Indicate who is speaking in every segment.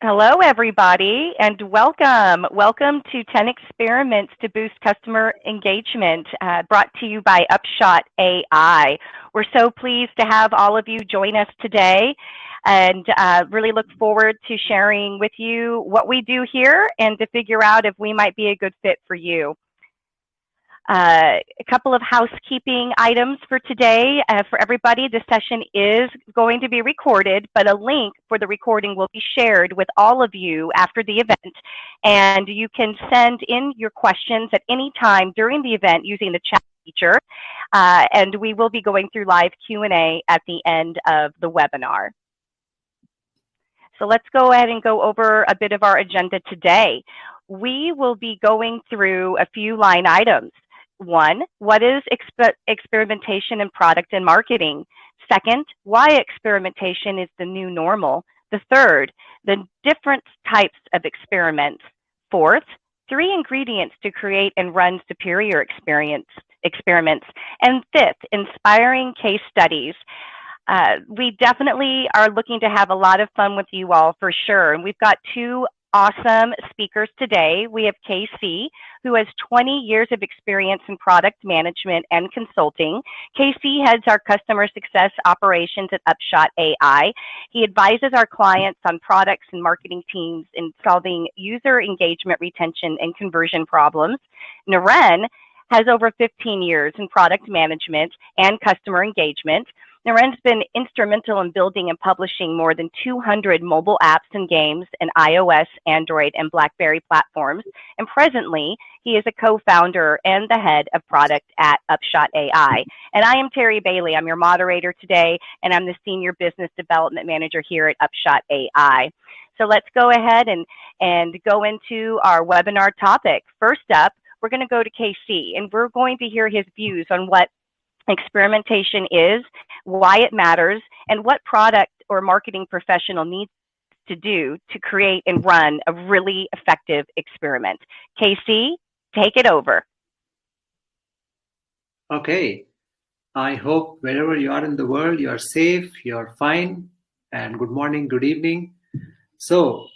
Speaker 1: Hello, everybody, and welcome. Welcome to 10 Experiments to Boost Customer Engagement, brought to you by Upshot AI. We're so pleased to have all of you join us today and really look forward to sharing with you what we do here and to figure out if we might be a good fit for you. A couple of housekeeping items for today. For everybody, this session is going to be recorded, but a link for the recording will be shared with all of you after the event. And you can send in your questions at any time during the event using the chat feature. And we will be going through live Q&A at the end of the webinar. So let's go ahead and go over a bit of our agenda today. We will be going through a few line items. One, what is experimentation in product and marketing? Second, why experimentation is the new normal? The third, the different types of experiments. Fourth, 3 ingredients to create and run superior experiments. And fifth, inspiring case studies. We definitely are looking to have a lot of fun with you all for sure. And we've got 2 awesome speakers today. We have Casey, who has 20 years of experience in product management and consulting. Casey heads our customer success operations at Upshot AI. He advises our clients on products and marketing teams in solving user engagement, retention, and conversion problems. Naren has over 15 years in product management and customer engagement. Naren's been instrumental in building and publishing more than 200 mobile apps and games in iOS, Android, and BlackBerry platforms. And presently, he is a co-founder and the head of product at Upshot AI. And I am Terry Bailey. I'm your moderator today, and I'm the Senior Business Development Manager here at Upshot AI. So let's go ahead and go into our webinar topic. First up, we're going to go to KC, and we're going to hear his views on what experimentation is, why it matters, and what product or marketing professional needs to do to create and run a really effective experiment. Casey, take it over.
Speaker 2: Okay. I hope wherever you are in the world, you're safe, you're fine, and good morning, good evening. So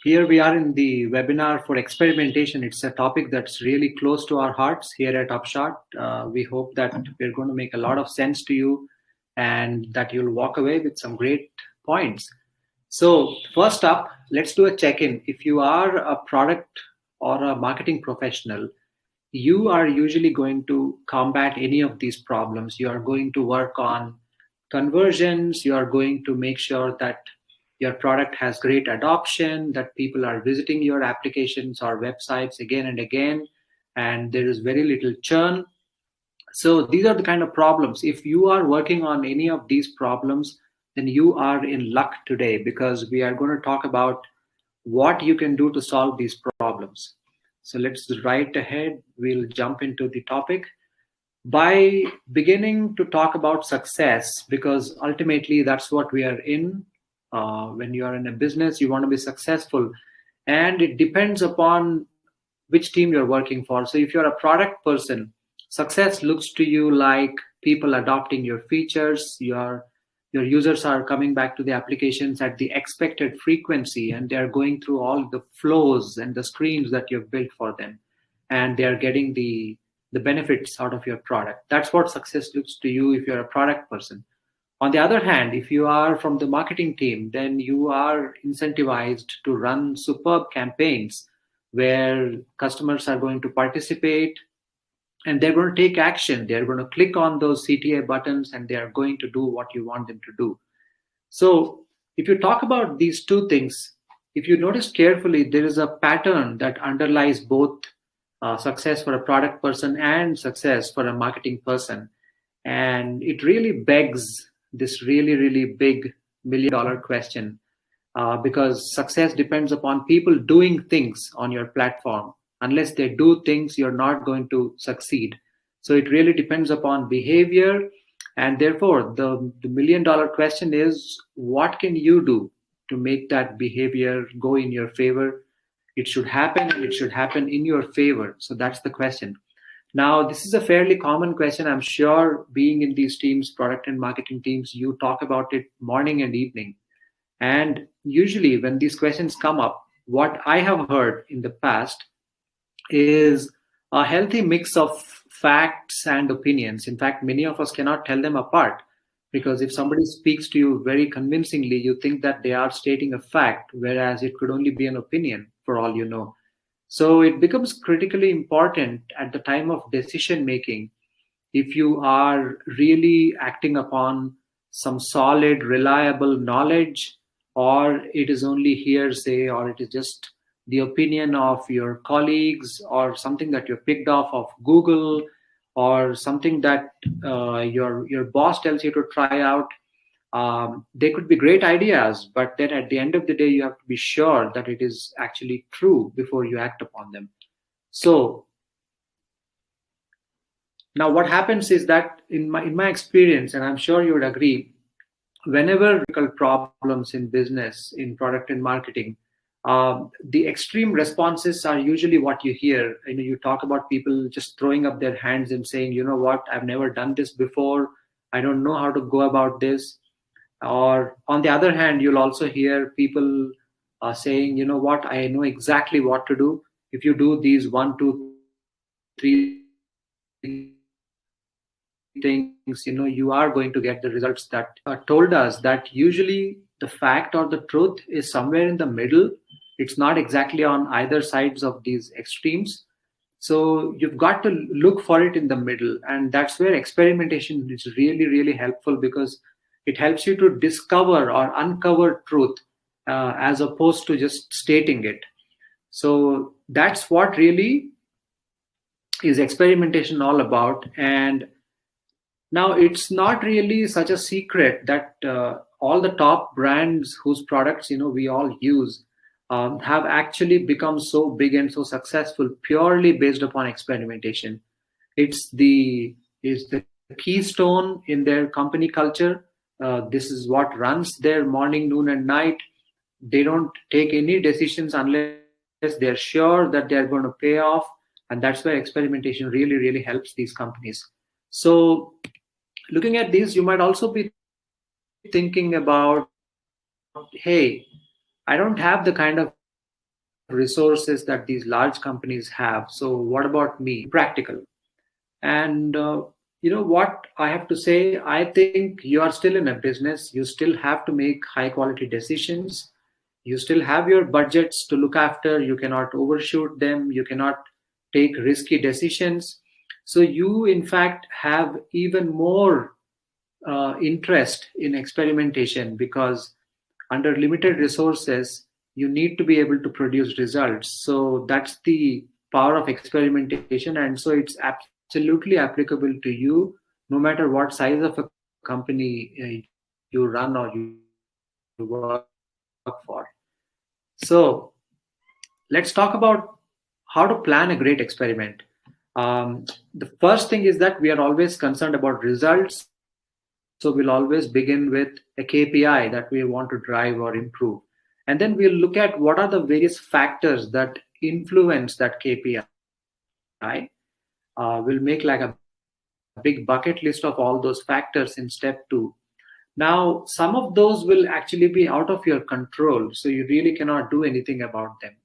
Speaker 2: here we are in the webinar for experimentation. It's a topic that's really close to our hearts here at Upshot. We hope that we're going to make a lot of sense to you and that you'll walk away with some great points. So first up, let's do a check-in. If you are a product or a marketing professional, you are usually going to combat any of these problems. You are going to work on conversions. You are going to make sure that your product has great adoption, that people are visiting your applications or websites again and again, and there is very little churn. So these are the kind of problems. If you are working on any of these problems, then you are in luck today, because we are going to talk about what you can do to solve these problems. So let's right ahead. We'll jump into the topic by beginning to talk about success, because ultimately that's what we are in. When you are in a business, you want to be successful, and it depends upon which team you're working for. So if you're a product person, success looks to you like people adopting your features, your users are coming back to the applications at the expected frequency, and they're going through all the flows and the screens that you've built for them, and they're getting the benefits out of your product. That's what success looks to you if you're a product person. On the other hand, if you are from the marketing team, then you are incentivized to run superb campaigns where customers are going to participate and they're going to take action. They're going to click on those CTA buttons and they are going to do what you want them to do. So if you talk about these two things, if you notice carefully, there is a pattern that underlies both success for a product person and success for a marketing person. And it really begs this really big $1 million question, because success depends upon people doing things on your platform. Unless they do things, you're not going to succeed. So it really depends upon behavior, and therefore the $1 million question is, what can you do to make that behavior go in your favor? It should happen, and it should happen in your favor. So that's the question. Now, this is a fairly common question. I'm sure being in these teams, product and marketing teams, you talk about it morning and evening. And usually when these questions come up, what I have heard in the past is a healthy mix of facts and opinions. In fact, many of us cannot tell them apart, because if somebody speaks to you very convincingly, you think that they are stating a fact, whereas it could only be an opinion for all you know. So it becomes critically important at the time of decision making, if you are really acting upon some solid, reliable knowledge, or it is only hearsay, or it is just the opinion of your colleagues, or something that you picked off of Google, or something that your boss tells you to try out. They could be great ideas, but then at the end of the day, you have to be sure that it is actually true before you act upon them. So now, what happens is that in my experience, and I'm sure you would agree, whenever difficult problems in business, in product and marketing, the extreme responses are usually what you hear. You talk about people just throwing up their hands and saying, you know what, I've never done this before. I don't know how to go about this. Or on the other hand, you'll also hear people saying, you know what, I know exactly what to do. If you do these 1, 2, 3 things, you are going to get the results. That told us that usually the fact or the truth is somewhere in the middle. It's not exactly on either sides of these extremes. So you've got to look for it in the middle. And that's where experimentation is really, really helpful, because it helps you to discover or uncover truth as opposed to just stating it. So that's what really is experimentation all about. And now, it's not really such a secret that all the top brands whose products we all use have actually become so big and so successful purely based upon experimentation. It's the keystone in their company culture. This is what runs their morning, noon, and night. They don't take any decisions unless they're sure that they're going to pay off, and that's where experimentation really, really helps these companies. So looking at these, you might also be thinking about, hey, I don't have the kind of resources that these large companies have. So what about me? Practical. And what I have to say, I think you are still in a business. You still have to make high quality decisions. You still have your budgets to look after. You cannot overshoot them. You cannot take risky decisions. So you, in fact, have even more interest in experimentation, because under limited resources, you need to be able to produce results. So that's the power of experimentation. And so it's absolutely applicable to you, no matter what size of a company you run or you work for. So let's talk about how to plan a great experiment. The first thing is that we are always concerned about results. So we'll always begin with a KPI that we want to drive or improve. And then we'll look at what are the various factors that influence that KPI. We'll make like a big bucket list of all those factors in step 2. Now, some of those will actually be out of your control, so you really cannot do anything about them.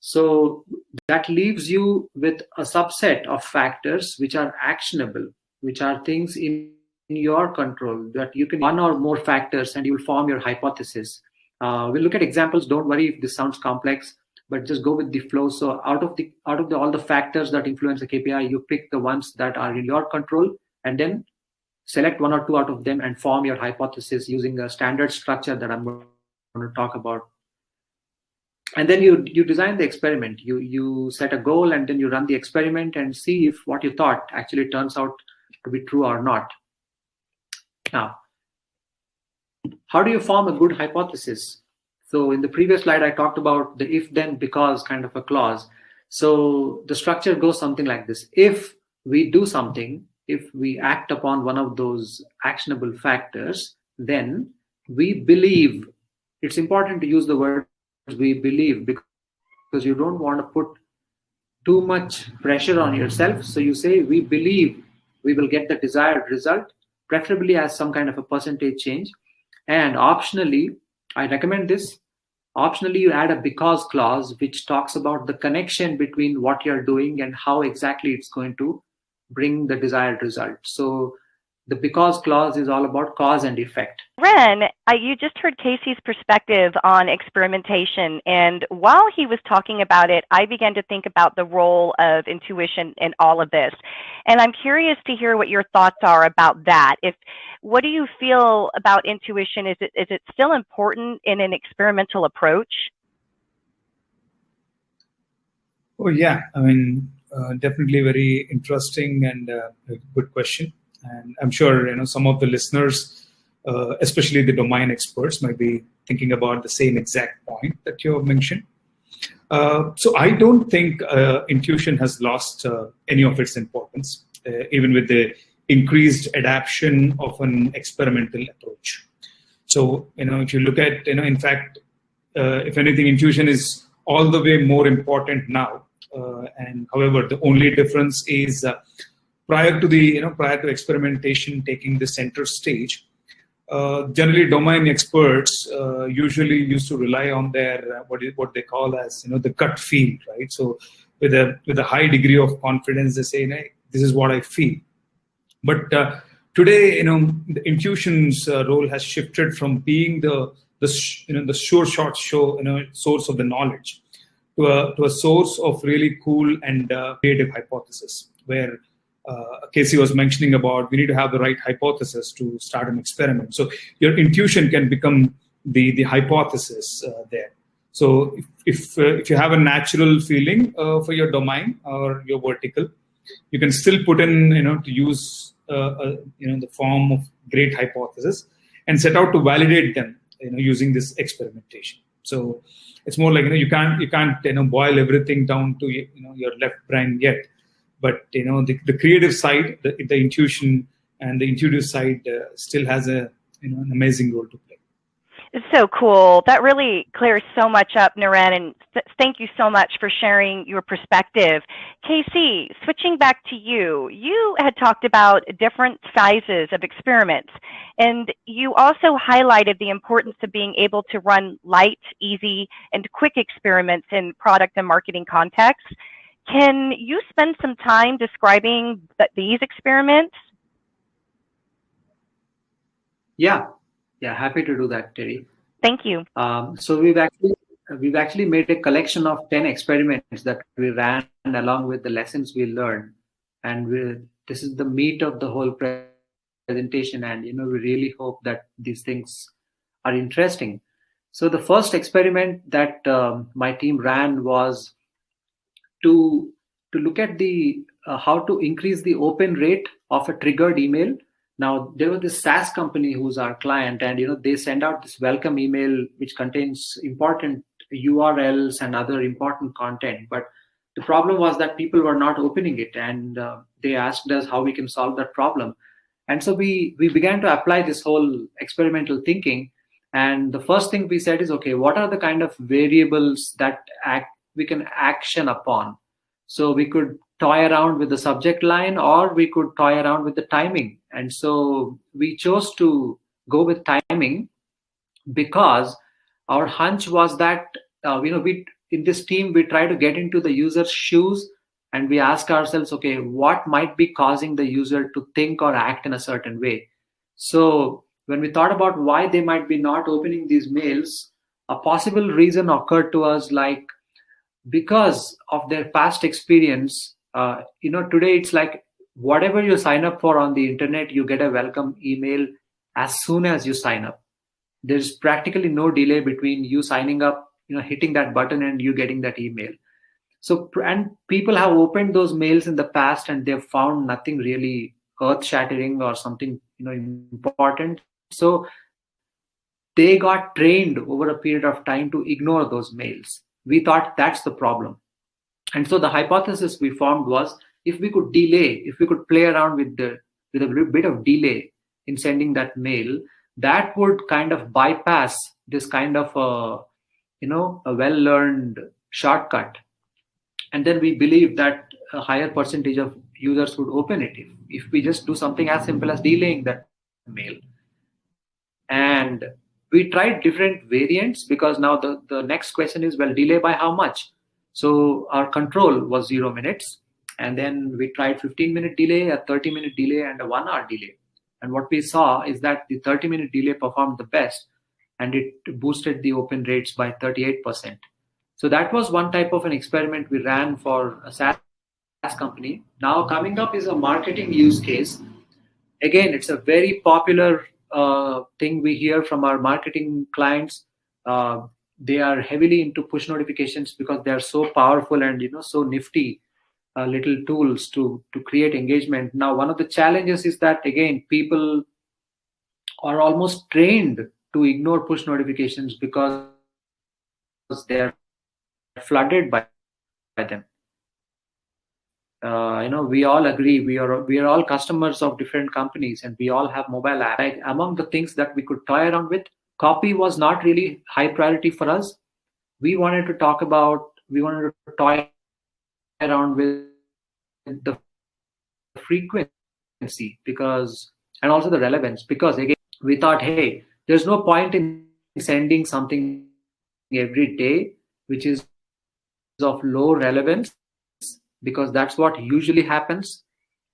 Speaker 2: So that leaves you with a subset of factors which are actionable, which are things in your control, that you can one or more factors and you'll form your hypothesis. We'll look at examples. Don't worry if this sounds complex, but just go with the flow. So out of all the factors that influence the KPI, you pick the ones that are in your control, and then select 1 or 2 out of them and form your hypothesis using a standard structure that I'm going to talk about. And then you design the experiment. You set a goal, and then you run the experiment and see if what you thought actually turns out to be true or not. Now, how do you form a good hypothesis? So in the previous slide, I talked about the if, then, because kind of a clause. So the structure goes something like this. If we do something, if we act upon one of those actionable factors, then we believe. It's important to use the word we believe, because you don't want to put too much pressure on yourself. So you say, we believe we will get the desired result, preferably as some kind of a percentage change. And optionally, I recommend this. Optionally, you add a because clause which talks about the connection between what you're doing and how exactly it's going to bring the desired result. So the because clause is all about cause and effect.
Speaker 1: Ren, you just heard Casey's perspective on experimentation, and while he was talking about it, I began to think about the role of intuition in all of this. And I'm curious to hear what your thoughts are about that. What do you feel about intuition? Is it still important in an experimental approach?
Speaker 3: Oh yeah, I mean, definitely very interesting and a good question. And I'm sure some of the listeners, especially the domain experts, might be thinking about the same exact point that you have mentioned. So I don't think intuition has lost any of its importance, even with the increased adoption of an experimental approach. So if you look at in fact, if anything, intuition is all the way more important now. And however, the only difference is prior to experimentation taking the center stage, generally domain experts usually used to rely on their what they call as the gut feel, right? So with a high degree of confidence, they say, this is what I feel. But today, the intuition's role has shifted from being the sure shot source of the knowledge to a source of really cool and creative hypothesis, where Casey was mentioning about we need to have the right hypothesis to start an experiment. So your intuition can become the hypothesis there. So if you have a natural feeling for your domain or your vertical, you can still put in to use the form of great hypothesis and set out to validate them using this experimentation. So it's more like you can't boil everything down to your left brain yet, but the creative side, the intuition and the intuitive side still has an amazing role to play.
Speaker 1: It's so cool. That really clears so much up, Naren, and thank you so much for sharing your perspective. Casey, switching back to you, you had talked about different sizes of experiments, and you also highlighted the importance of being able to run light, easy, and quick experiments in product and marketing contexts. Can you spend some time describing these experiments?
Speaker 2: Yeah, happy to do that, Terry.
Speaker 1: Thank you.
Speaker 2: So we've actually made a collection of 10 experiments that we ran along with the lessons we learned, and this is the meat of the whole presentation. And we really hope that these things are interesting. So the first experiment that my team ran was to look at the how to increase the open rate of a triggered email. Now, there was this SaaS company who's our client, and they send out this welcome email which contains important URLs and other important content. But the problem was that people were not opening it, and they asked us how we can solve that problem. And so we began to apply this whole experimental thinking. And the first thing we said is, okay, what are the kind of variables that we can action upon? So we could toy around with the subject line, or we could toy around with the timing. And so we chose to go with timing because our hunch was that we in this team we try to get into the user's shoes, and we ask ourselves, okay, what might be causing the user to think or act in a certain way? So when we thought about why they might be not opening these mails, a possible reason occurred to us, like because of their past experience. Today it's like whatever you sign up for on the internet, you get a welcome email as soon as you sign up. There's practically no delay between you signing up, hitting that button, and you getting that email. So, and people have opened those mails in the past and they've found nothing really earth-shattering or something important. So they got trained over a period of time to ignore those mails. We thought that's the problem. And so the hypothesis we formed was, if we could play around with a bit of delay in sending that mail, that would kind of bypass this kind of a well-learned shortcut. And then we believe that a higher percentage of users would open it if we just do something as simple as delaying that mail. And we tried different variants, because now the next question is, well, delay by how much? So our control was 0 minutes. And then we tried 15-minute delay, a 30-minute delay, and a 1-hour delay. And what we saw is that the 30-minute delay performed the best, and it boosted the open rates by 38%. So that was one type of an experiment we ran for a SaaS company. Now coming up is a marketing use case. Again, it's a very popular thing we hear from our marketing clients. They are heavily into push notifications because they are so powerful and so nifty little tools to create engagement. Now, one of the challenges is that, again, people are almost trained to ignore push notifications because they are flooded by them. We all agree we are all customers of different companies, and we all have mobile apps. Like, among the things that we could toy around with, copy was not really high priority for us. We wanted to toy around with the frequency and also the relevance, because again, we thought, hey, there's no point in sending something every day which is of low relevance, because that's what usually happens.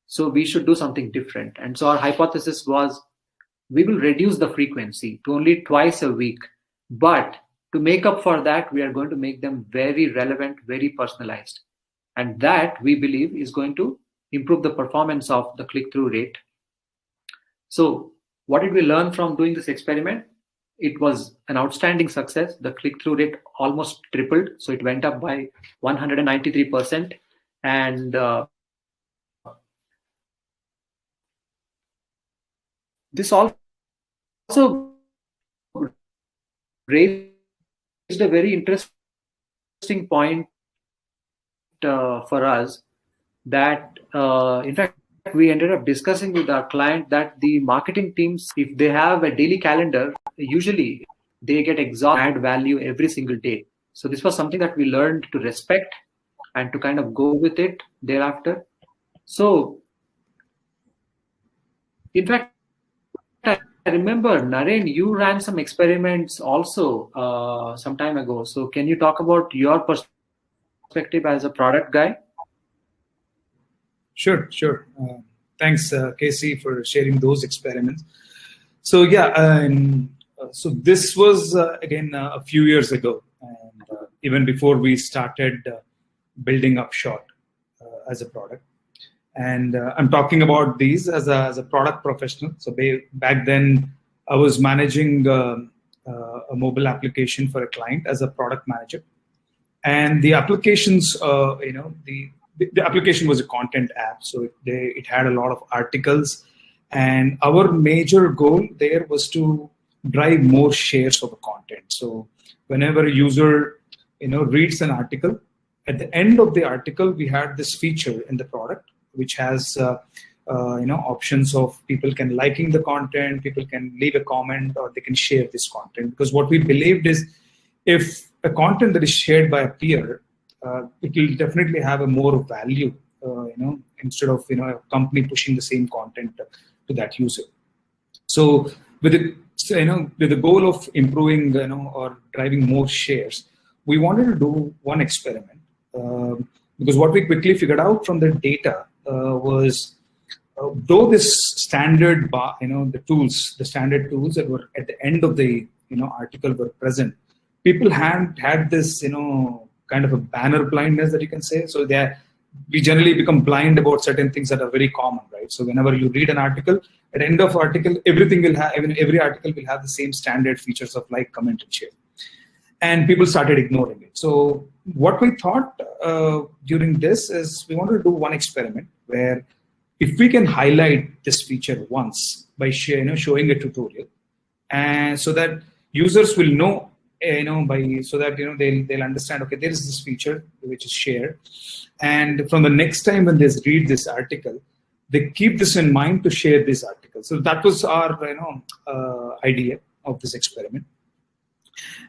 Speaker 2: So we should do something different. And so our hypothesis was, we will reduce the frequency to only twice a week. But to make up for that, we are going to make them very relevant, very personalized. And that, we believe, is going to improve the performance of the click-through rate. So what did we learn from doing this experiment? It was an outstanding success. The click-through rate almost tripled. So it went up by 193%. And this also raised a very interesting point for us, that in fact, we ended up discussing with our client that the marketing teams, if they have a daily calendar, usually they get exhausted, add value every single day. So this was something that we learned to respect and to kind of go with it thereafter. So in fact, I remember, Naren, you ran some experiments also some time ago. So can you talk about your perspective as a product guy?
Speaker 3: Sure. Thanks, Casey, for sharing those experiments. So yeah, so this was again a few years ago, and even before we started building up Short as a product. And I'm talking about these as a product professional. So back then, I was managing a mobile application for a client as a product manager, and the applications, the application was a content app, so it had a lot of articles, and our major goal there was to drive more shares of the content. So whenever a user reads an article, at the end of the article we had this feature in the product which has options of people can liking the content, people can leave a comment, or they can share this content. Because what we believed is, if a content that is shared by a peer, it will definitely have a more value, instead of a company pushing the same content to that user. So with the goal of improving, or driving more shares, we wanted to do one experiment, because what we quickly figured out from the data was, though this standard, the standard tools that were at the end of the article were present, people had this kind of a banner blindness, that you can say. So we generally become blind about certain things that are very common, right? So whenever you read an article, at the end of article, everything will have, every article will have the same standard features of like, comment, and share. And people started ignoring it. So what we thought during this is, we wanted to do one experiment where, if we can highlight this feature once by showing a tutorial, and so that users will know, so that they'll understand, okay, there is this feature which is shared, and from the next time when they read this article, they keep this in mind to share this article. So that was our idea of this experiment.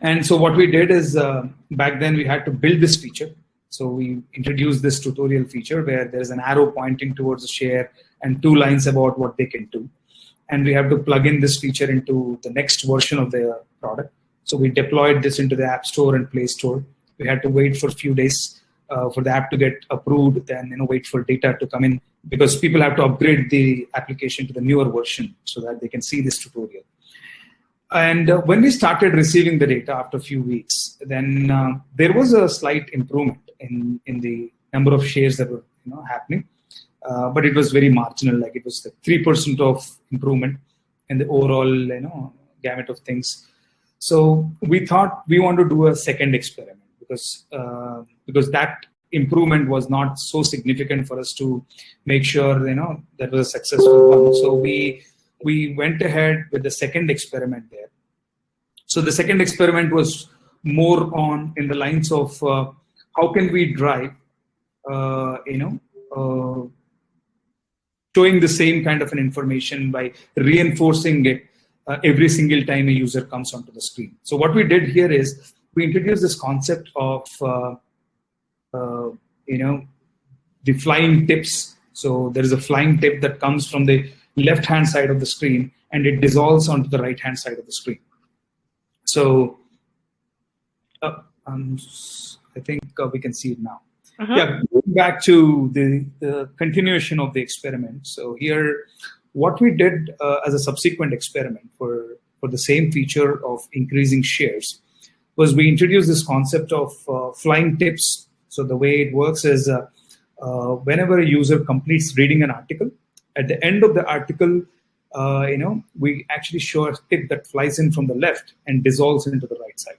Speaker 3: And so what we did is, back then we had to build this feature. So we introduced this tutorial feature where there's an arrow pointing towards the share and 2 lines about what they can do. And we have to plug in this feature into the next version of the product. So we deployed this into the App Store and Play Store. We had to wait for a few days for the app to get approved, then wait for data to come in, because people have to upgrade the application to the newer version so that they can see this tutorial. And when we started receiving the data after a few weeks, then there was a slight improvement in the number of shares that were happening, but it was very marginal. Like it was the 3% of improvement in the overall gamut of things. So we thought we want to do a second experiment, because that improvement was not so significant for us to make sure that was a successful one. So we went ahead with the second experiment there. So the second experiment was more on in the lines of how can we drive showing the same kind of an information by reinforcing it every single time a user comes onto the screen. So what we did here is we introduced this concept of the flying tips. So there is a flying tip that comes from the left-hand side of the screen and it dissolves onto the right-hand side of the screen. So I think we can see it now. Yeah, going back to the continuation of the experiment. So here, what we did as a subsequent experiment for the same feature of increasing shares was we introduced this concept of flying tips. So the way it works is whenever a user completes reading an article, at the end of the article, we actually show a tip that flies in from the left and dissolves into the right side.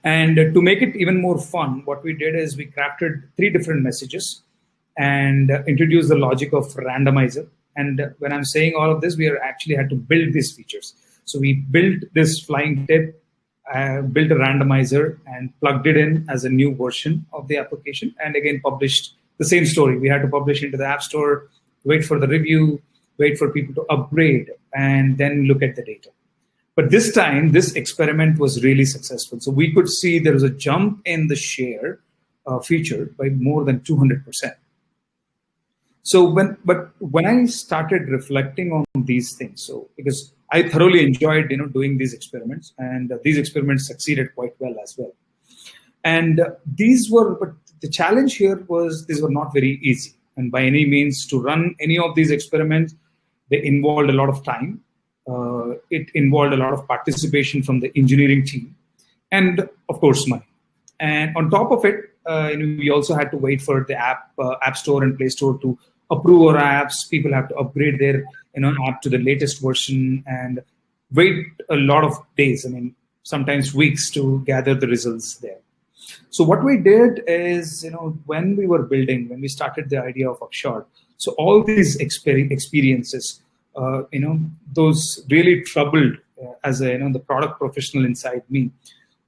Speaker 3: And to make it even more fun, what we did is we crafted 3 different messages and introduced the logic of randomizer. And when I'm saying all of this, we actually had to build these features. So we built this flying tip, built a randomizer, and plugged it in as a new version of the application. And again, published the same story. We had to publish into the App Store, wait for the review, wait for people to upgrade, and then look at the data. But this time, this experiment was really successful. So we could see there was a jump in the share feature by more than 200%. So when I started reflecting on these things, so because I thoroughly enjoyed doing these experiments, and these experiments succeeded quite well as well. And but the challenge here was these were not very easy. And by any means, to run any of these experiments, they involved a lot of time. It involved a lot of participation from the engineering team, and of course money. And on top of it, we also had to wait for the App Store and Play Store to approve our apps. People have to upgrade their app to the latest version and wait a lot of days. I mean, sometimes weeks to gather the results there. So what we did is, when we started the idea of Upshot, so all these experiences, those really troubled as the product professional inside me.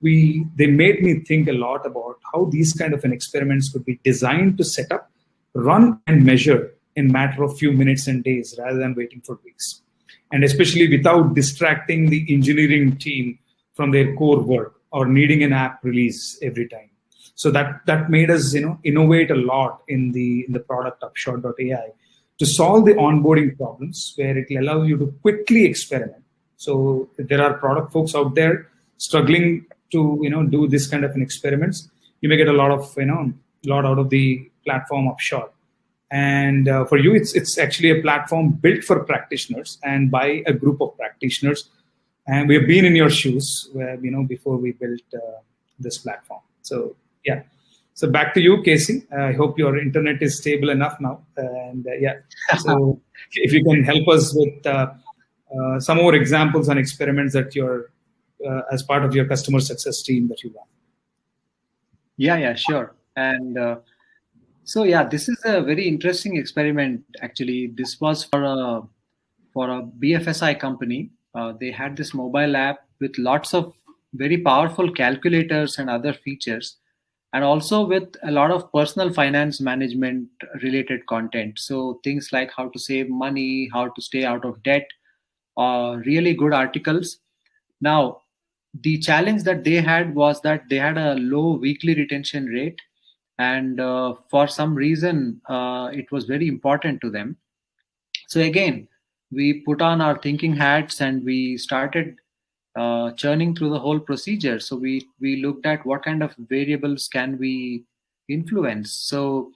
Speaker 3: They made me think a lot about how these kind of experiments could be designed to set up, run, and measure in a matter of few minutes and days rather than waiting for weeks. And especially without distracting the engineering team from their core work or needing an app release every time. So that made us innovate a lot in the product Upshot.ai to solve the onboarding problems, where it will allow you to quickly experiment. So if there are product folks out there struggling to do this kind of experiments, you may get a lot out of the platform Upshot. And for you, it's actually a platform built for practitioners and by a group of practitioners. And we have been in your shoes where before we built this platform. So yeah. So back to you, Casey. I hope your internet is stable enough now. And so if you can help us with some more examples and experiments that you're as part of your customer success team that you run.
Speaker 2: Yeah, sure. And this is a very interesting experiment. Actually, this was for a BFSI company. They had this mobile app with lots of very powerful calculators and other features, and also with a lot of personal finance management related content. So things like how to save money, how to stay out of debt, really good articles. Now, the challenge that they had was that they had a low weekly retention rate, and for some reason, it was very important to them. So again, we put on our thinking hats and we started churning through the whole procedure. So we looked at what kind of variables can we influence. So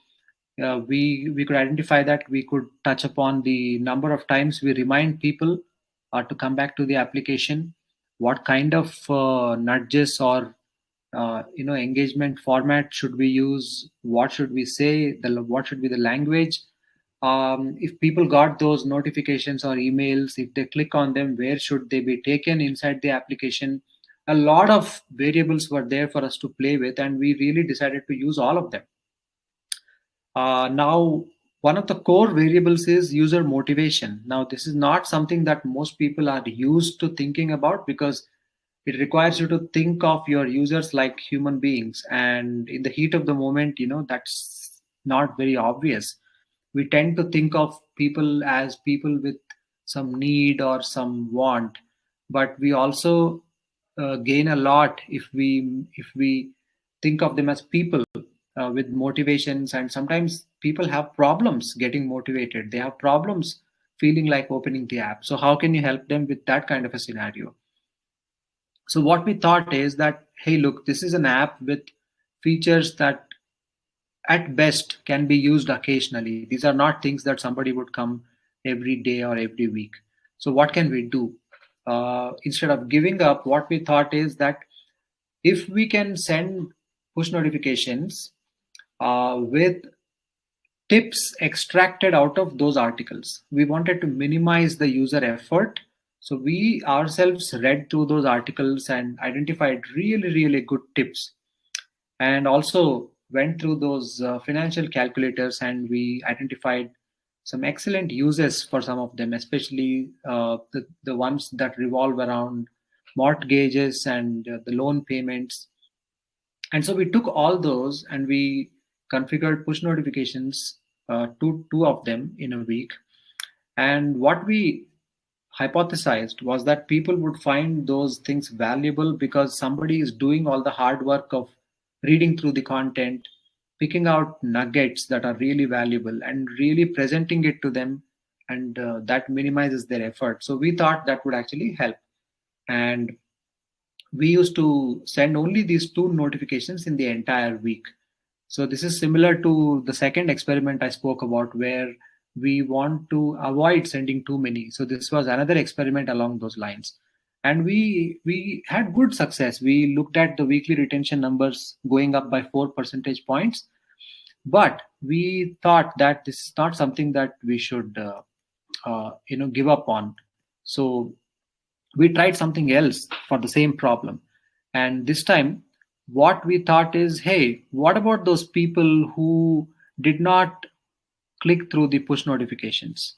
Speaker 2: we could identify that we could touch upon the number of times we remind people to come back to the application, what kind of nudges or engagement format should we use, what should we say, what should be the language. If people got those notifications or emails, if they click on them, where should they be taken inside the application? A lot of variables were there for us to play with, and we really decided to use all of them. Now, one of the core variables is user motivation. Now, this is not something that most people are used to thinking about, because it requires you to think of your users like human beings. And in the heat of the moment, that's not very obvious. We tend to think of people as people with some need or some want, but we also gain a lot if we think of them as people with motivations. And sometimes people have problems getting motivated, they have problems feeling like opening the app. So how can you help them with that kind of a scenario? So what we thought is that, hey, look, this is an app with features that at best can be used occasionally. These are not things that somebody would come every day or every week. So what can we do? Instead of giving up, what we thought is that if we can send push notifications with tips extracted out of those articles, we wanted to minimize the user effort. So we ourselves read through those articles and identified really, really good tips, and also went through those financial calculators, and we identified some excellent uses for some of them, especially the ones that revolve around mortgages and the loan payments. And so we took all those and we configured push notifications, two of them in a week. And what we hypothesized was that people would find those things valuable because somebody is doing all the hard work of reading through the content, picking out nuggets that are really valuable and really presenting it to them, and that minimizes their effort. So we thought that would actually help. And we used to send only these 2 notifications in the entire week. So this is similar to the second experiment I spoke about, where we want to avoid sending too many. So this was another experiment along those lines. And we had good success. We looked at the weekly retention numbers going up by 4 percentage points. But we thought that this is not something that we should give up on. So we tried something else for the same problem. And this time, what we thought is, hey, what about those people who did not click through the push notifications?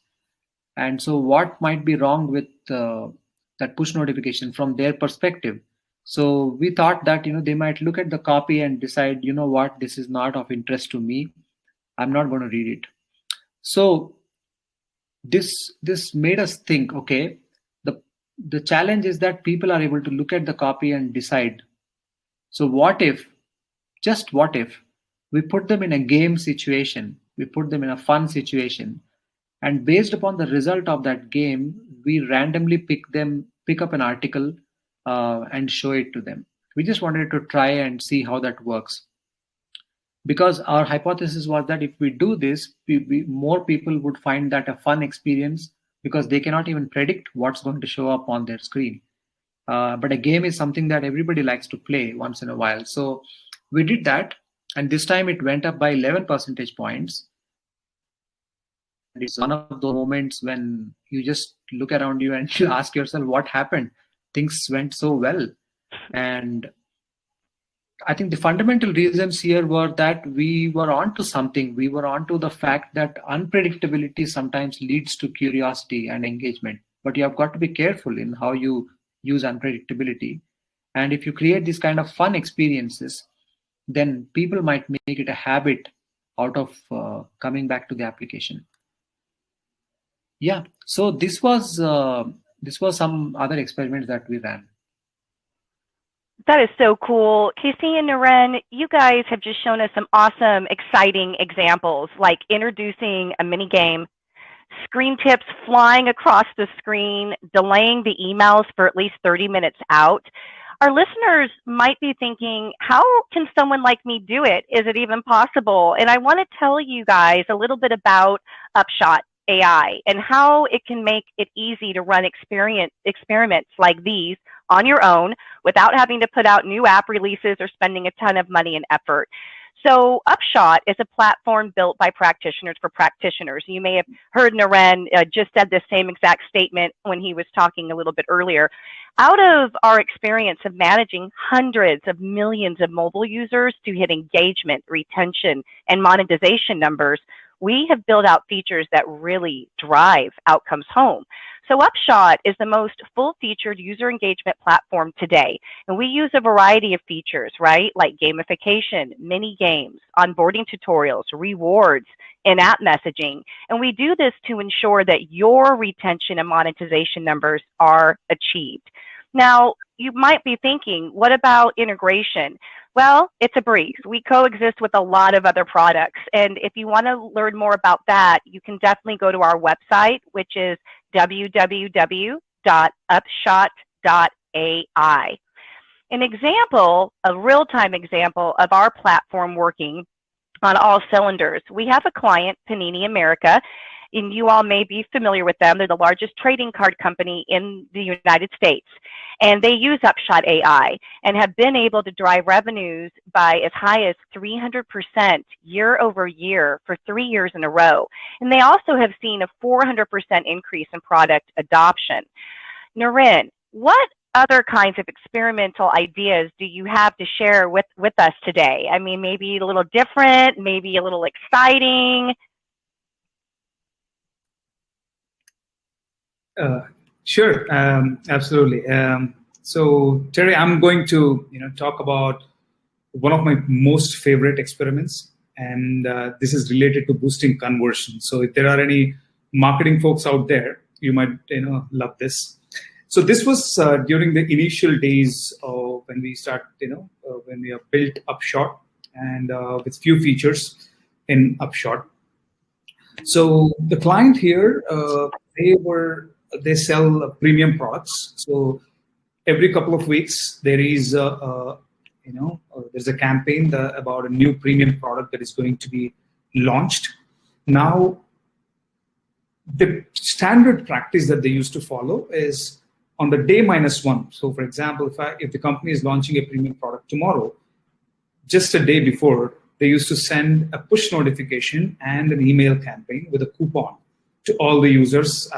Speaker 2: And so what might be wrong with that push notification from their perspective? So we thought that, they might look at the copy and decide, what, this is not of interest to me, I'm not going to read it. So this made us think, okay, the challenge is that people are able to look at the copy and decide. So just what if we put them in a game situation, we put them in a fun situation, and based upon the result of that game, we randomly pick up an article and show it to them. We just wanted to try and see how that works. Because our hypothesis was that if we do this, more people would find that a fun experience, because they cannot even predict what's going to show up on their screen. But a game is something that everybody likes to play once in a while. So we did that, and this time it went up by 11 percentage points. And it's one of those moments when you just look around you and you ask yourself, what happened? Things went so well. And I think the fundamental reasons here were that we were onto something. We were onto the fact that unpredictability sometimes leads to curiosity and engagement. But you have got to be careful in how you use unpredictability. And if you create these kind of fun experiences, then people might make it a habit out of coming back to the application. Yeah, so this was some other experiments that we ran.
Speaker 1: That is so cool. Casey and Naren, you guys have just shown us some awesome, exciting examples, like introducing a mini game, screen tips flying across the screen, delaying the emails for at least 30 minutes out. Our listeners might be thinking, how can someone like me do it? Is it even possible? And I want to tell you guys a little bit about Upshot AI and how it can make it easy to run experiments like these on your own without having to put out new app releases or spending a ton of money and effort. So Upshot is a platform built by practitioners for practitioners. You may have heard Naren just said the same exact statement when he was talking a little bit earlier. Out of our experience of managing hundreds of millions of mobile users to hit engagement, retention, and monetization numbers, we have built out features that really drive outcomes home. So Upshot is the most full-featured user engagement platform today. And we use a variety of features, right? Like gamification, mini games, onboarding tutorials, rewards, in-app messaging. And we do this to ensure that your retention and monetization numbers are achieved. Now, you might be thinking, what about integration? Well, it's a breeze. We coexist with a lot of other products. And if you want to learn more about that, you can definitely go to our website, which is www.upshot.ai. An example, a real-time example of our platform working on all cylinders. We have a client, Panini America, and you all may be familiar with them. They're the largest trading card company in the United States. And they use Upshot AI and have been able to drive revenues by as high as 300% year over year for 3 years in a row. And they also have seen a 400% increase in product adoption. Naren, what other kinds of experimental ideas do you have to share with us today? I mean, maybe a little different, maybe a little exciting.
Speaker 3: Sure, absolutely. So, Terry, I'm going to talk about one of my most favorite experiments, and this is related to boosting conversion. So, if there are any marketing folks out there, you might love this. So, this was during the initial days of when we start, when we have built Upshot and with few features in Upshot. So, the client here, they sell premium products. So every couple of weeks there is there's a campaign about a new premium product that is going to be launched. Now, the standard practice that they used to follow is on the day -1. So, for example, if the company is launching a premium product tomorrow, just a day before, they used to send a push notification and an email campaign with a coupon to all the users,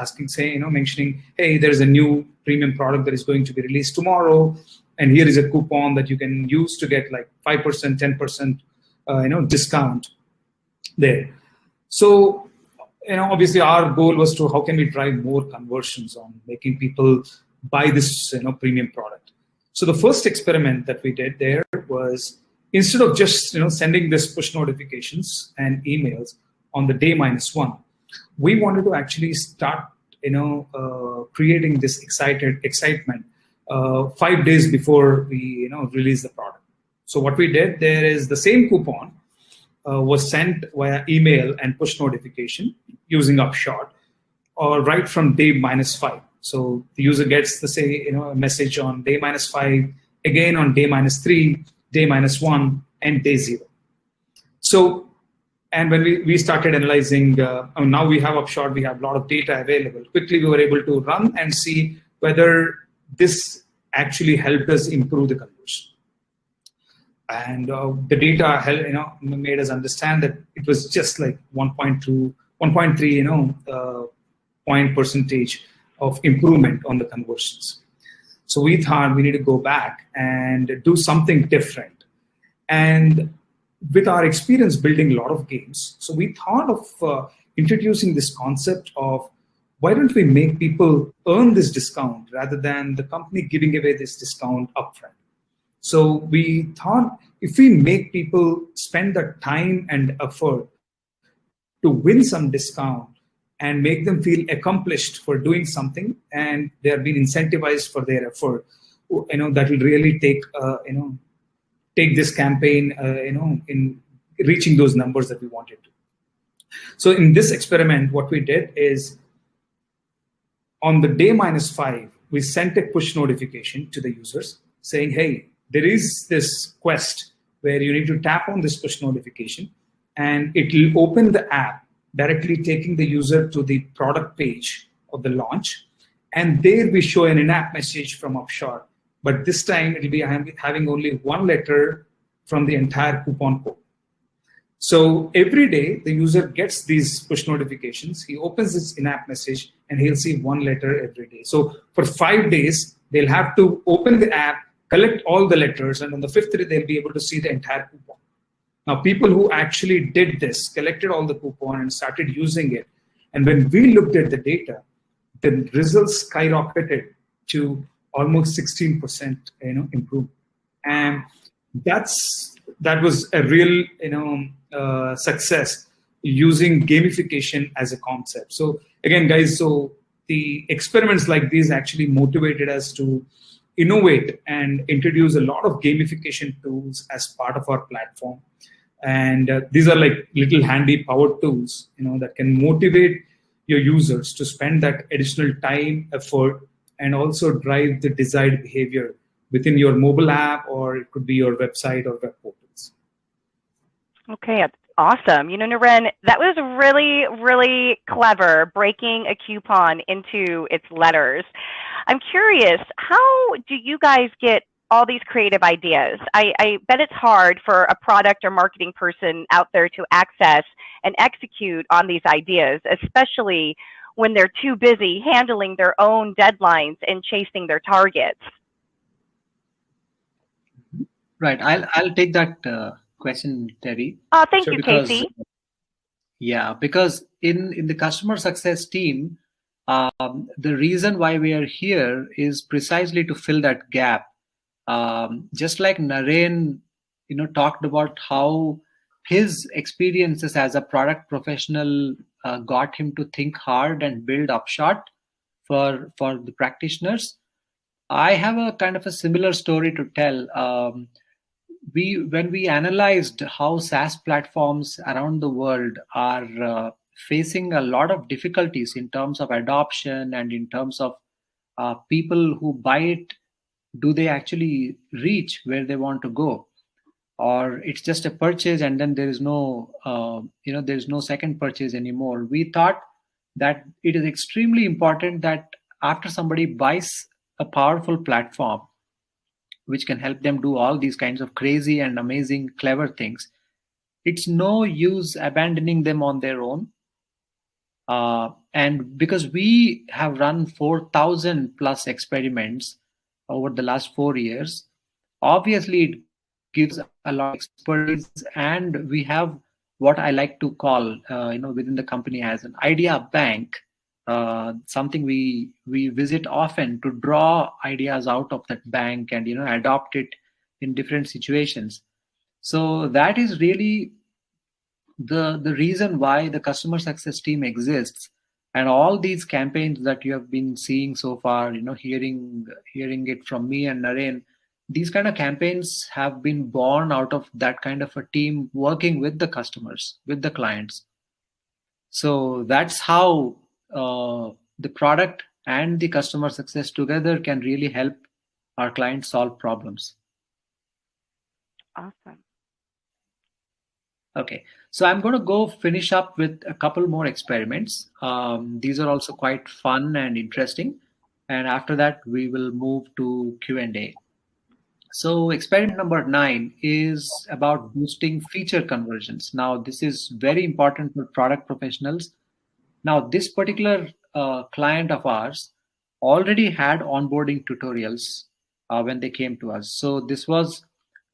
Speaker 3: mentioning, hey, there's a new premium product that is going to be released tomorrow, and here is a coupon that you can use to get like 5%, 10%, discount there. So, obviously our goal was to how can we drive more conversions on making people buy this, premium product. So the first experiment that we did there was instead of just, sending this push notifications and emails on the day -1. We wanted to actually start, creating this excitement 5 days before we, release the product. So what we did there is the same coupon was sent via email and push notification using Upshot, or right from day -5. So the user gets a message on day -5, again on day -3, day -1, and day 0. So. And when we started analyzing, now we have Upshot, we have a lot of data available. Quickly, we were able to run and see whether this actually helped us improve the conversion. And the data made us understand that it was just like 1.3, point percentage of improvement on the conversions. So we thought we need to go back and do something different. And with our experience building a lot of games, so we thought of introducing this concept of why don't we make people earn this discount rather than the company giving away this discount upfront. So we thought if we make people spend the time and effort to win some discount and make them feel accomplished for doing something, and they are being incentivized for their effort, that will really take this campaign, in reaching those numbers that we wanted to. So in this experiment, what we did is on the day -5, we sent a push notification to the users saying, hey, there is this quest where you need to tap on this push notification and it will open the app, directly taking the user to the product page of the launch. And there we show an in-app message from Upshot. But this time it will be having only one letter from the entire coupon code. So every day the user gets these push notifications. He opens this in-app message and he'll see one letter every day. So for 5 days, they'll have to open the app, collect all the letters, and on the 5th day, they'll be able to see the entire coupon. Now, people who actually did this, collected all the coupon and started using it. And when we looked at the data, the results skyrocketed to almost 16% improvement. And that was a real success using gamification as a concept. So again, guys, so the experiments like these actually motivated us to innovate and introduce a lot of gamification tools as part of our platform. And these are like little handy power tools, that can motivate your users to spend that additional time, effort, and also drive the desired behavior within your mobile app, or it could be your website or web portals.
Speaker 1: Okay, awesome. Naren, that was really, really clever, breaking a coupon into its letters. I'm curious, how do you guys get all these creative ideas? I bet it's hard for a product or marketing person out there to access and execute on these ideas, especially when they're too busy handling their own deadlines and chasing their targets.
Speaker 2: Right. I'll take that question, Terry.
Speaker 1: Thank you, Casey.
Speaker 2: Yeah, because in the customer success team, the reason why we are here is precisely to fill that gap. Just like Naren, talked about how his experiences as a product professional got him to think hard and build Upshot for the practitioners. I have a kind of a similar story to tell. When we analyzed how SaaS platforms around the world are facing a lot of difficulties in terms of adoption and in terms of people who buy it, do they actually reach where they want to go, or it's just a purchase and then there is no there's no second purchase anymore. We thought that it is extremely important that after somebody buys a powerful platform which can help them do all these kinds of crazy and amazing clever things, it's no use abandoning them on their own. And because we have run 4,000 plus experiments over the last 4 years, obviously it gives a lot of expertise, and we have what I like to call within the company as an idea bank, something we visit often to draw ideas out of that bank and adopt it in different situations. So that is really the reason why the customer success team exists. And all these campaigns that you have been seeing so far, hearing it from me and Naren, these kind of campaigns have been born out of that kind of a team working with the customers, with the clients. So that's how the product and the customer success together can really help our clients solve problems.
Speaker 1: Awesome.
Speaker 2: Okay, so I'm going to go finish up with a couple more experiments. These are also quite fun and interesting. And after that, we will move to Q&A. So experiment number 9 is about boosting feature conversions. Now, this is very important for product professionals. Now, this particular client of ours already had onboarding tutorials when they came to us. So this was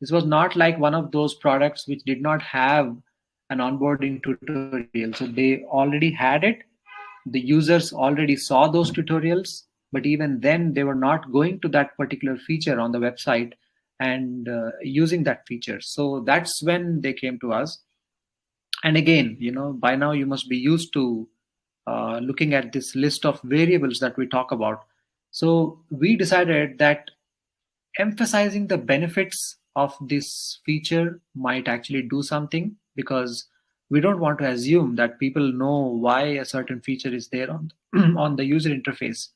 Speaker 2: not like one of those products which did not have an onboarding tutorial. So they already had it. The users already saw those tutorials, but even then they were not going to that particular feature on the website and using that feature. So that's when they came to us. And again, by now you must be used to looking at this list of variables that we talk about. So we decided that emphasizing the benefits of this feature might actually do something, because we don't want to assume that people know why a certain feature is there on on the user interface.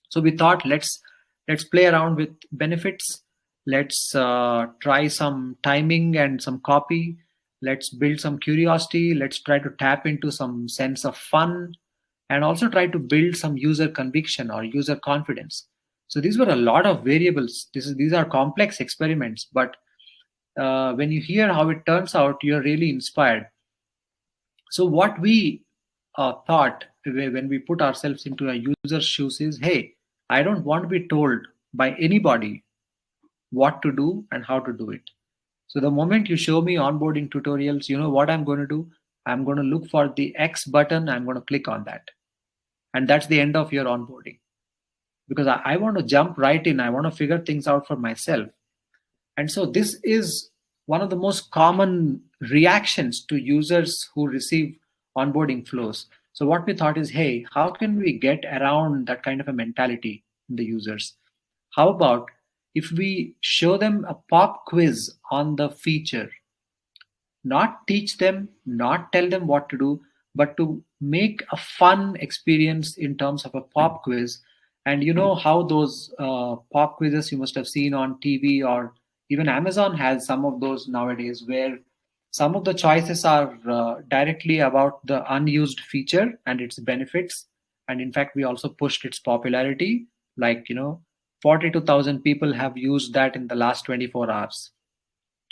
Speaker 2: So we thought, let's play around with benefits. Let's try some timing and some copy. Let's build some curiosity. Let's try to tap into some sense of fun, and also try to build some user conviction or user confidence. So these were a lot of variables. These are complex experiments, but when you hear how it turns out, you're really inspired. So what we thought when we put ourselves into a user's shoes is, hey, I don't want to be told by anybody what to do and how to do it. So the moment you show me onboarding tutorials, you know what I'm going to do? I'm going to look for the X button. I'm going to click on that. And that's the end of your onboarding. Because I want to jump right in. I want to figure things out for myself. And so this is one of the most common reactions to users who receive onboarding flows. So what we thought is, hey, how can we get around that kind of a mentality in the users? How about if we show them a pop quiz on the feature, not teach them, not tell them what to do, but to make a fun experience in terms of a pop quiz. And you know how those pop quizzes you must have seen on TV, or even Amazon has some of those nowadays, where some of the choices are directly about the unused feature and its benefits. And in fact, we also pushed its popularity. Like, 42,000 people have used that in the last 24 hours.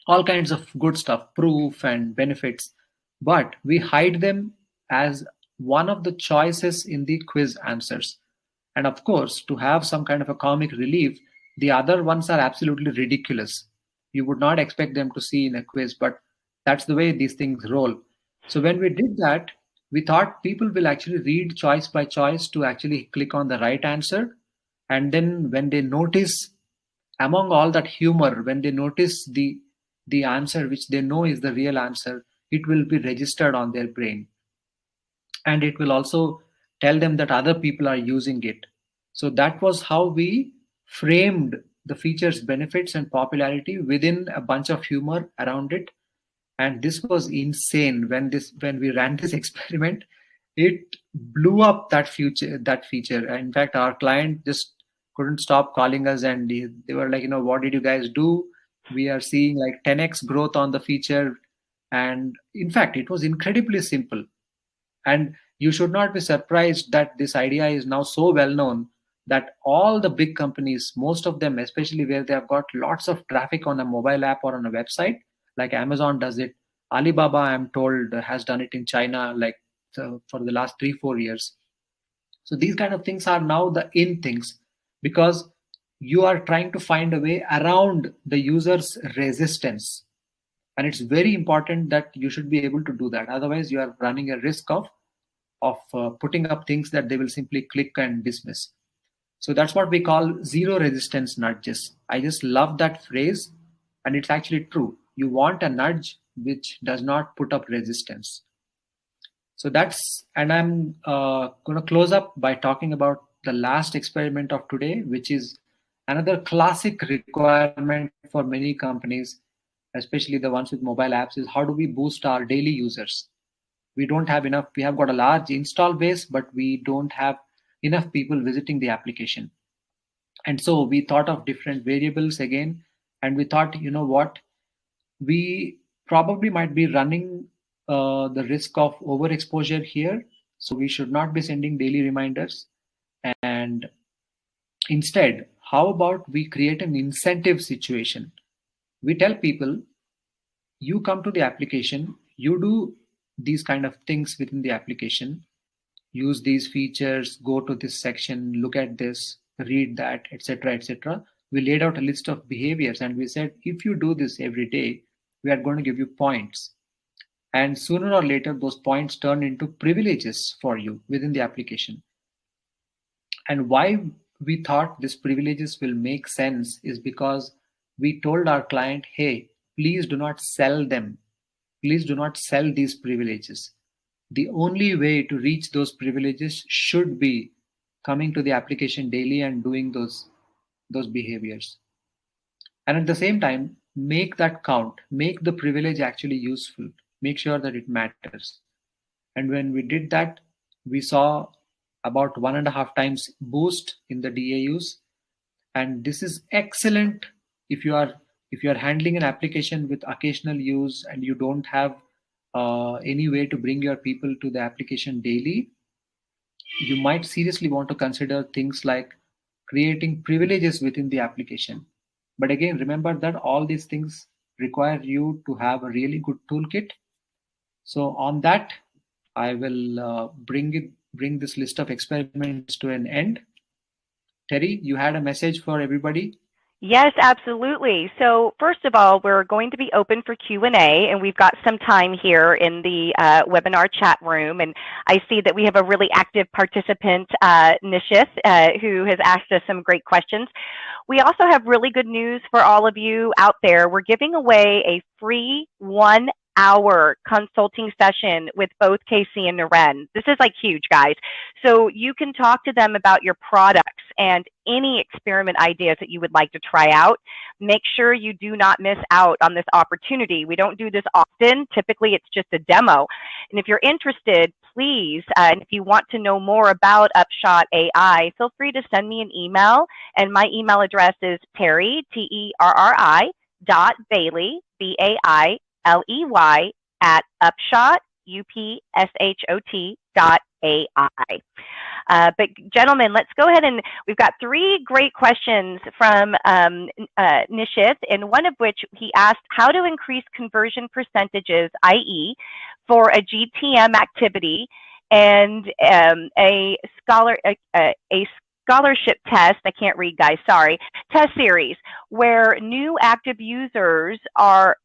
Speaker 2: All kinds of good stuff, proof and benefits, but we hide them as one of the choices in the quiz answers. And of course, to have some kind of a comic relief, the other ones are absolutely ridiculous. You would not expect them to see in a quiz, but that's the way these things roll. So when we did that, we thought people will actually read choice by choice to actually click on the right answer. And then when they notice, among all that humor, when they notice the answer which they know is the real answer, it will be registered on their brain. And it will also tell them that other people are using it. So that was how we framed the feature's benefits and popularity within a bunch of humor around it. And this was insane. When we ran this experiment, it blew up that feature. In fact, our client just couldn't stop calling us, and they were like, what did you guys do? We are seeing like 10x growth on the feature. And in fact, it was incredibly simple. And you should not be surprised that this idea is now so well known that all the big companies, most of them, especially where they have got lots of traffic on a mobile app or on a website, like Amazon does it. Alibaba, I'm told, has done it in China for the last 3-4 years. So these kind of things are now the in things, because you are trying to find a way around the user's resistance. And it's very important that you should be able to do that. Otherwise, you are running a risk of putting up things that they will simply click and dismiss. So that's what we call zero resistance nudges. I just love that phrase, and it's actually true. You want a nudge which does not put up resistance. So and I'm going to close up by talking about the last experiment of today, which is another classic requirement for many companies, especially the ones with mobile apps, is how do we boost our daily users? We don't have enough. We have got a large install base, but we don't have enough people visiting the application. And so we thought of different variables again, and we thought, what? We probably might be running the risk of overexposure here. So we should not be sending daily reminders. And instead, how about we create an incentive situation? We tell people, you come to the application, you do these kind of things within the application, use these features, go to this section, look at this, read that, etc., etc. We laid out a list of behaviors, and we said, if you do this every day, we are going to give you points. And sooner or later, those points turn into privileges for you within the application. And why we thought these privileges will make sense is because we told our client, hey, please do not sell them. Please do not sell these privileges. The only way to reach those privileges should be coming to the application daily and doing those behaviors. And at the same time, make that count, make the privilege actually useful. make sure that it matters. And when we did that, we saw about 1.5 times boost in the DAUs. And this is excellent if you are handling an application with occasional use and you don't have any way to bring your people to the application daily. You might seriously want to consider things like creating privileges within the application. But again, remember that all these things require you to have a really good toolkit. So on that, I will bring this list of experiments to an end. Terry, you had a message for everybody?
Speaker 1: Yes, absolutely. So first of all, we're going to be open for Q&A, and we've got some time here in the webinar chat room. And I see that we have a really active participant, Nishith, who has asked us some great questions. We also have really good news for all of you out there. We're giving away a free 1-hour consulting session with both Casey and Naren. This is like huge, guys. So you can talk to them about your products and any experiment ideas that you would like to try out. Make sure you do not miss out on this opportunity. We don't do this often. Typically, it's just a demo. And if you're interested, please, and if you want to know more about Upshot AI, feel free to send me an email. And my email address is Terry, Terri, .Bailey, BAILEY, at Upshot, UPSHOT.AI. But gentlemen, let's go ahead, and we've got 3 great questions from Nishith, and one of which he asked how to increase conversion percentages, i.e. for a GTM activity and a scholarship test, I can't read, guys, sorry, test series where new active users are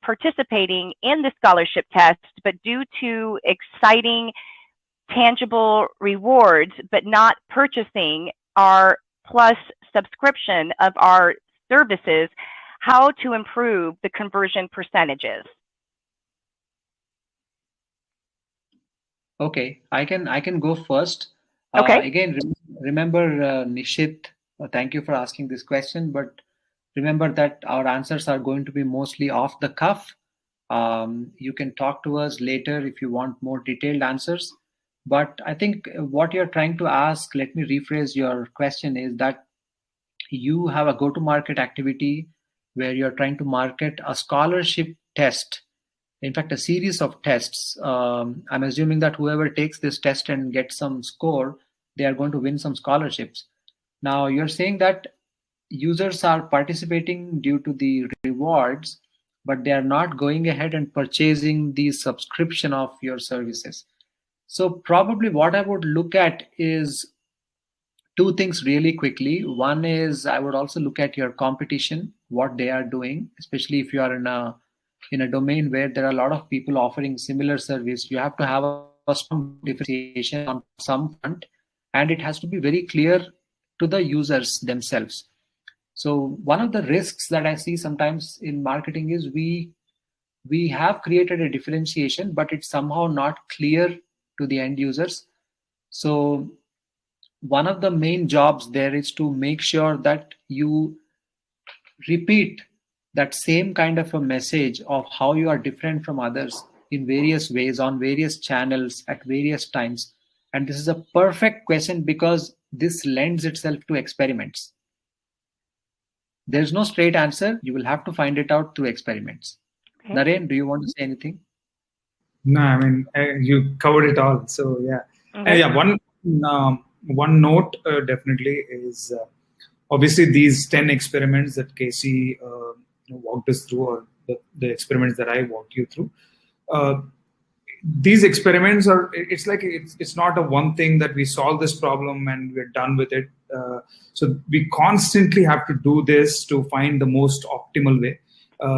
Speaker 1: participating in the scholarship test, but due to exciting tangible rewards, but not purchasing our plus subscription of our services, how to improve the conversion percentages?
Speaker 2: Okay, I can go first.
Speaker 1: Okay.
Speaker 2: Again, remember, Nishith, thank you for asking this question, but remember that our answers are going to be mostly off the cuff. You can talk to us later if you want more detailed answers. But I think what you're trying to ask, let me rephrase your question, is that you have a go-to-market activity where you're trying to market a scholarship test. In fact, a series of tests. I'm assuming that whoever takes this test and gets some score, they are going to win some scholarships. Now, you're saying that users are participating due to the rewards, but they are not going ahead and purchasing the subscription of your services. So probably what I would look at is 2 things really quickly. One is I would also look at your competition, what they are doing, especially if you are in a domain where there are a lot of people offering similar service. You have to have a strong differentiation on some front, and it has to be very clear to the users themselves. So one of the risks that I see sometimes in marketing is we have created a differentiation, but it's somehow not clear to the end users. So one of the main jobs there is to make sure that you repeat that same kind of a message of how you are different from others in various ways, on various channels, at various times. And this is a perfect question because this lends itself to experiments. There's no straight answer. You will have to find it out through experiments. Okay. Naren, do you want to say anything?
Speaker 3: No, I mean, you covered it all. So yeah.
Speaker 1: Okay.
Speaker 3: Yeah, one note definitely is obviously these 10 experiments that Casey walked us through, or the experiments that I walked you through. These experiments are, it's not a one thing that we solve this problem and we're done with it. So we constantly have to do this to find the most optimal way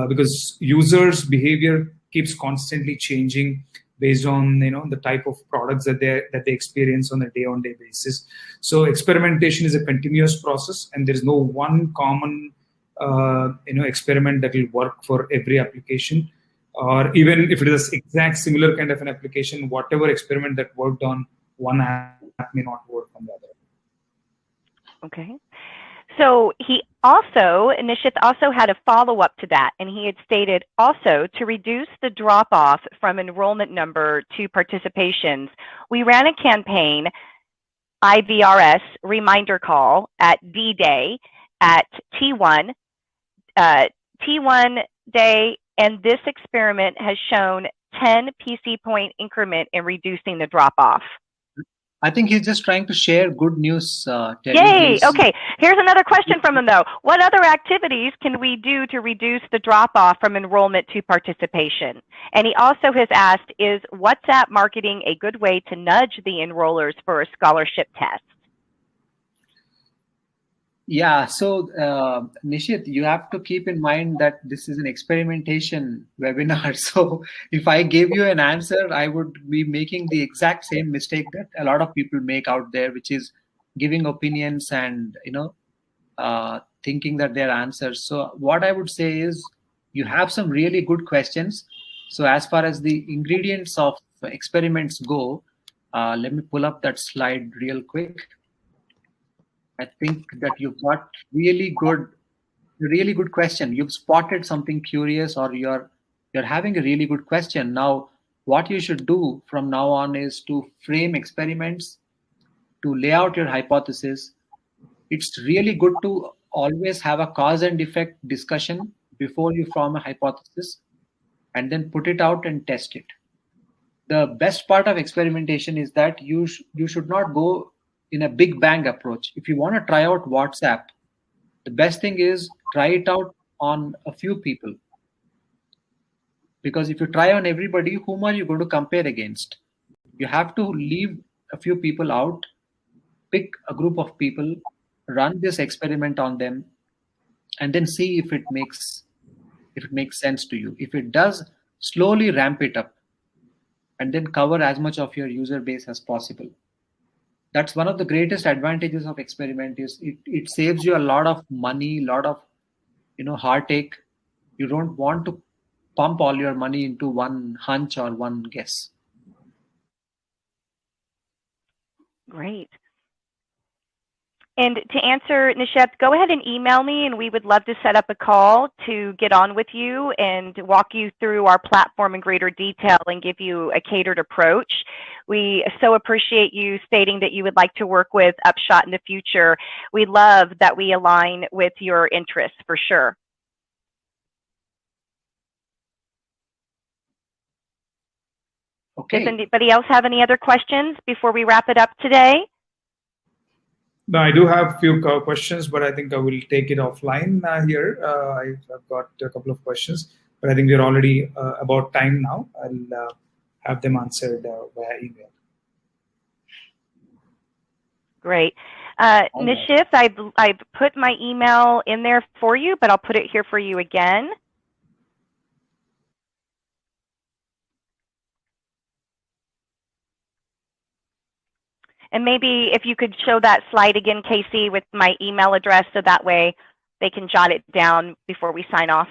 Speaker 3: because users' behavior keeps constantly changing based on the type of products that they experience on a day-on-day basis. So experimentation is a continuous process, and there is no one common experiment that will work for every application. Or even if it is exact similar kind of an application, whatever experiment that worked on one app may not work on the other.
Speaker 1: Okay. So he Also, Nishith also had a follow-up to that, and he had stated also to reduce the drop-off from enrollment number to participations, we ran a campaign, IVRS reminder call at D-Day at T1 day, and this experiment has shown 10 PC point increment in reducing the drop-off.
Speaker 2: I think he's just trying to share good news, Terry.
Speaker 1: Yay! Okay, here's another question from him though. What other activities can we do to reduce the drop-off from enrollment to participation? And he also has asked, is WhatsApp marketing a good way to nudge the enrollers for a scholarship test?
Speaker 2: Yeah, so Nishith, you have to keep in mind that this is an experimentation webinar. So if I gave you an answer, I would be making the exact same mistake that a lot of people make out there, which is giving opinions and thinking that they're answers. So what I would say is you have some really good questions. So as far as the ingredients of experiments go, let me pull up that slide real quick. I think that you've got really good question. You've spotted something curious, or you're having a really good question. Now, what you should do from now on is to frame experiments, to lay out your hypothesis. It's really good to always have a cause and effect discussion before you form a hypothesis, and then put it out and test it. The best part of experimentation is that you should not go in a big bang approach. If you want to try out WhatsApp, the best thing is try it out on a few people. Because if you try on everybody, whom are you going to compare against? You have to leave a few people out, pick a group of people, run this experiment on them, and then see if it makes sense to you. If it does, slowly ramp it up and then cover as much of your user base as possible. That's one of the greatest advantages of experiment is it saves you a lot of money, a lot of heartache. You don't want to pump all your money into one hunch or one guess.
Speaker 1: Great. And to answer, Nishith, go ahead and email me, and we would love to set up a call to get on with you and walk you through our platform in greater detail and give you a catered approach. We so appreciate you stating that you would like to work with Upshot in the future. We love that we align with your interests for sure.
Speaker 2: Okay.
Speaker 1: Does anybody else have any other questions before we wrap it up today?
Speaker 3: No, I do have a few questions, but I think I will take it offline here. I've got a couple of questions, but I think we're already about time now. I'll have them answered via email.
Speaker 1: Great. Nishith, I've put my email in there for you, but I'll put it here for you again. And maybe if you could show that slide again, Casey, with my email address, so that way they can jot it down before we sign off.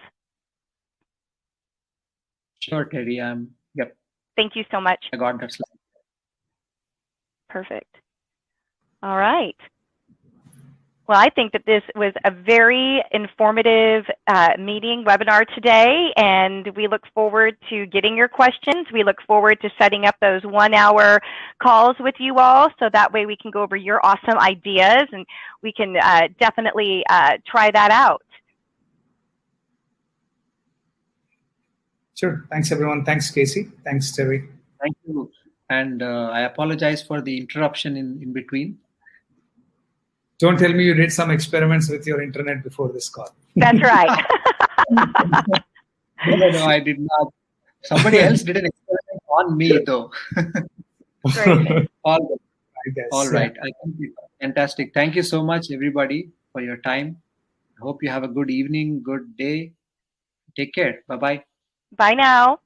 Speaker 2: Sure, Terry. Yep.
Speaker 1: Thank you so much.
Speaker 2: I got that slide.
Speaker 1: Perfect. All right. Well, I think that this was a very informative webinar today, and we look forward to getting your questions. We look forward to setting up those 1-hour calls with you all, so that way we can go over your awesome ideas, and we can definitely try that out.
Speaker 3: Sure. Thanks, everyone. Thanks, Casey. Thanks, Terry.
Speaker 2: Thank you. And I apologize for the interruption in between.
Speaker 3: Don't tell me you did some experiments with your internet before this call.
Speaker 1: That's right.
Speaker 2: No, I did not. Somebody else did an experiment on me, though.
Speaker 1: Great.
Speaker 2: All right.
Speaker 3: I guess.
Speaker 2: All right. I think fantastic. Thank you so much, everybody, for your time. I hope you have a good evening, good day. Take care. Bye-bye.
Speaker 1: Bye now.